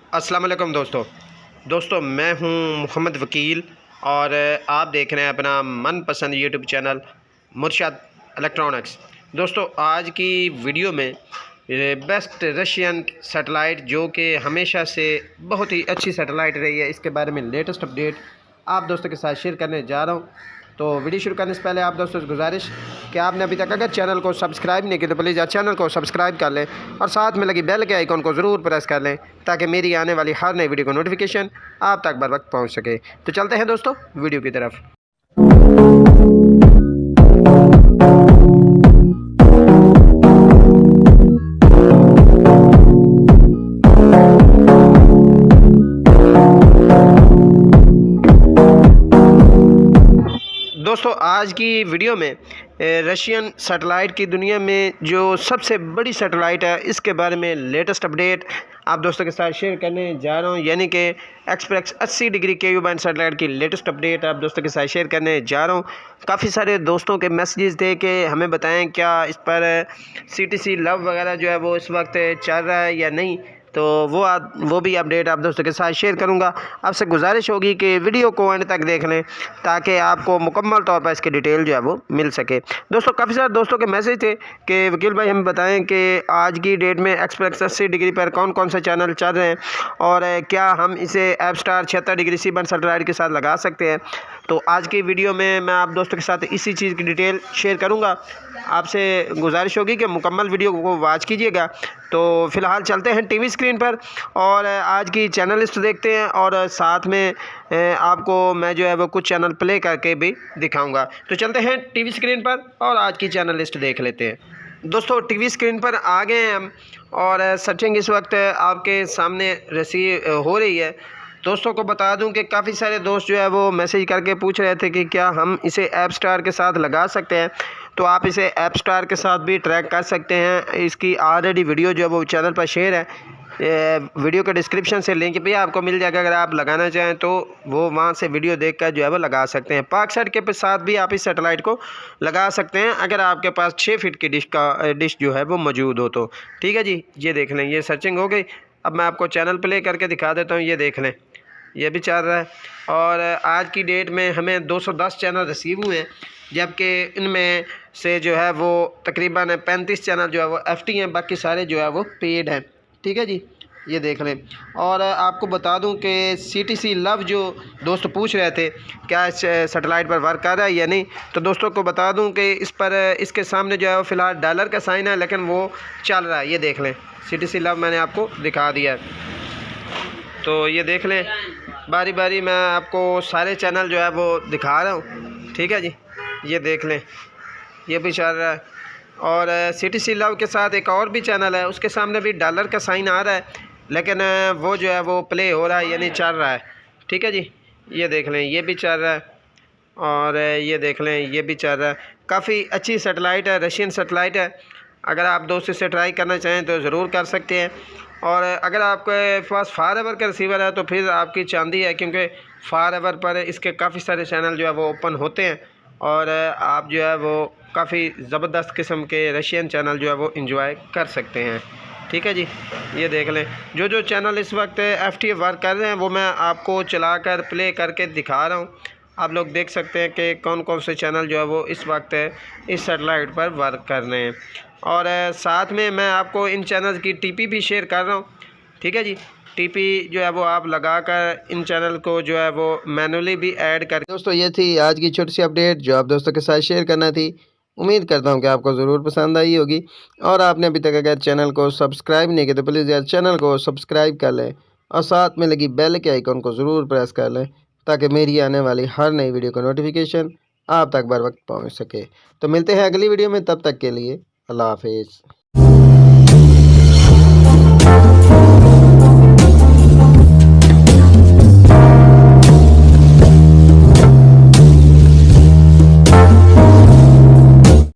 अस्सलाम वालेकुम दोस्तों मैं हूं मोहम्मद वकील और आप देख रहे हैं अपना मनपसंद यूट्यूब चैनल मुर्शद इलेक्ट्रॉनिक्स। दोस्तों आज की वीडियो में बेस्ट रशियन सैटेलाइट जो कि हमेशा से बहुत ही अच्छी सैटेलाइट रही है, इसके बारे में लेटेस्ट अपडेट आप दोस्तों के साथ शेयर करने जा रहा हूं। तो वीडियो शुरू करने से पहले आप दोस्तों से गुजारिश कि आपने अभी तक अगर चैनल को सब्सक्राइब नहीं किया तो प्लीज़ चैनल को सब्सक्राइब कर लें और साथ में लगी बेल के आइकॉन को ज़रूर प्रेस कर लें ताकि मेरी आने वाली हर नई वीडियो को नोटिफिकेशन आप तक बर वक्त पहुँच सके। तो चलते हैं दोस्तों वीडियो की तरफ। दोस्तों आज की वीडियो में रशियन सैटेलाइट की दुनिया में जो सबसे बड़ी सैटेलाइट है इसके बारे में लेटेस्ट अपडेट आप दोस्तों के साथ शेयर करने जा रहा हूं, यानी कि express 80 degree KU band satellite की लेटेस्ट अपडेट आप दोस्तों के साथ शेयर करने जा रहा हूं। काफ़ी सारे दोस्तों के मैसेजेस थे कि हमें बताएं क्या इस पर CTC लव वगैरह जो है वो इस वक्त चल रहा है या नहीं, तो वो भी अपडेट आप दोस्तों के साथ शेयर करूंगा। आपसे गुजारिश होगी कि वीडियो को एंड तक देख लें ताकि आपको मुकम्मल तौर पर इसकी डिटेल जो है वो मिल सके। दोस्तों काफ़ी सारे दोस्तों के मैसेज थे कि वकील भाई हमें बताएं कि आज की डेट में एक्सप्रेस 80 डिग्री पर कौन कौन से चैनल चल रहे हैं और क्या हम इसे app star 76 degree C band satellite के साथ लगा सकते हैं। तो आज की वीडियो में मैं आप दोस्तों के साथ इसी चीज़ की डिटेल शेयर करूँगा। आपसे गुजारिश होगी कि मुकम्मल वीडियो को वॉच कीजिएगा। तो फ़िलहाल चलते हैं टीवी स्क्रीन पर और आज की चैनल लिस्ट देखते हैं और साथ में आपको मैं जो है वो कुछ चैनल प्ले करके भी दिखाऊंगा। तो चलते हैं टीवी स्क्रीन पर और आज की चैनल लिस्ट देख लेते हैं। दोस्तों टीवी स्क्रीन पर आ गए हैं हम और सर्चिंग इस वक्त आपके सामने रिसीव हो रही है। दोस्तों को बता दूं कि काफ़ी सारे दोस्त जो है वो मैसेज करके पूछ रहे थे कि क्या हम इसे ऐप स्टार के साथ लगा सकते हैं। तो आप इसे ऐप स्टार के साथ भी ट्रैक कर सकते हैं। इसकी ऑलरेडी वीडियो जो है वो चैनल पर शेयर है, वीडियो के डिस्क्रिप्शन से लिंक भी आपको मिल जाएगा। अगर आप लगाना चाहें तो वो वहाँ से वीडियो देखकर जो है वो लगा सकते हैं। पाकसेट के साथ भी आप इस सैटेलाइट को लगा सकते हैं अगर आपके पास 6 फीट की डिश जो है वो मौजूद हो तो। ठीक है जी, ये देख लें, ये सर्चिंग हो गई। अब मैं आपको चैनल प्ले करके दिखा देता हूँ। ये देख लें, ये भी चल रहा है और आज की डेट में हमें 210 चैनल रिसीव हुए हैं, जबकि इनमें से जो है वो तकरीबन 35 चैनल जो है वो FT हैं, बाकी सारे जो है वो पेड हैं। ठीक है जी, ये देख लें। और आपको बता दूं कि CTC लव जो दोस्त पूछ रहे थे क्या इस सैटेलाइट पर वर्क कर रहा है या नहीं, तो दोस्तों को बता दूं कि इस पर इसके सामने जो है वो फ़िलहाल डॉलर का साइन है, लेकिन वो चल रहा है। ये देख लें, CTC लव मैंने आपको दिखा दिया है। तो ये देख लें, बारी बारी मैं आपको सारे चैनल जो है वो दिखा रहा हूँ। ठीक है जी, ये देख लें, ये भी चल रहा है। और CTC लव के साथ एक और भी चैनल है, उसके सामने भी डॉलर का साइन आ रहा है, लेकिन वो जो है वो प्ले हो रहा है यानी चल रहा है। ठीक है जी, ये देख लें, ये भी चल रहा है और ये देख लें, ये भी चल रहा है। काफ़ी अच्छी सैटेलाइट है, रशियन सैटेलाइट है। अगर आप दोस्त इसे ट्राई करना चाहें तो ज़रूर कर सकते हैं। और अगर आपके पास फार एवर का रिसीवर है तो फिर आपकी चांदी है, क्योंकि फार एवर पर इसके काफ़ी सारे चैनल जो है वो ओपन होते हैं और आप जो है वो काफ़ी ज़बरदस्त किस्म के रशियन चैनल जो है वो इंजॉय कर सकते हैं। ठीक है जी, ये देख लें, जो जो चैनल इस वक्त FT वर्क कर रहे हैं वो मैं आपको चलाकर प्ले करके दिखा रहा हूँ। आप लोग देख सकते हैं कि कौन कौन से चैनल जो है वो इस वक्त इस सैटेलाइट पर वर्क कर रहे हैं। और साथ में मैं आपको इन चैनल्स की TP भी शेयर कर रहा हूँ। ठीक है जी, TP जो है वो आप लगाकर इन चैनल को जो है वो मैनुअली भी ऐड कर। दोस्तों ये थी आज की छोटी सी अपडेट जो आप दोस्तों के साथ शेयर करना थी। उम्मीद करता हूँ कि आपको ज़रूर पसंद आई होगी और आपने अभी तक अगर चैनल को सब्सक्राइब नहीं किया तो प्लीज़ यार चैनल को सब्सक्राइब कर लें और साथ में लगी बेल के आइकन को ज़रूर प्रेस कर लें ताकि मेरी आने वाली हर नई वीडियो का नोटिफिकेशन आप तक बर वक्त पहुँच सके। तो मिलते हैं अगली वीडियो में, तब तक के लिए अल्लाह हाफिज़।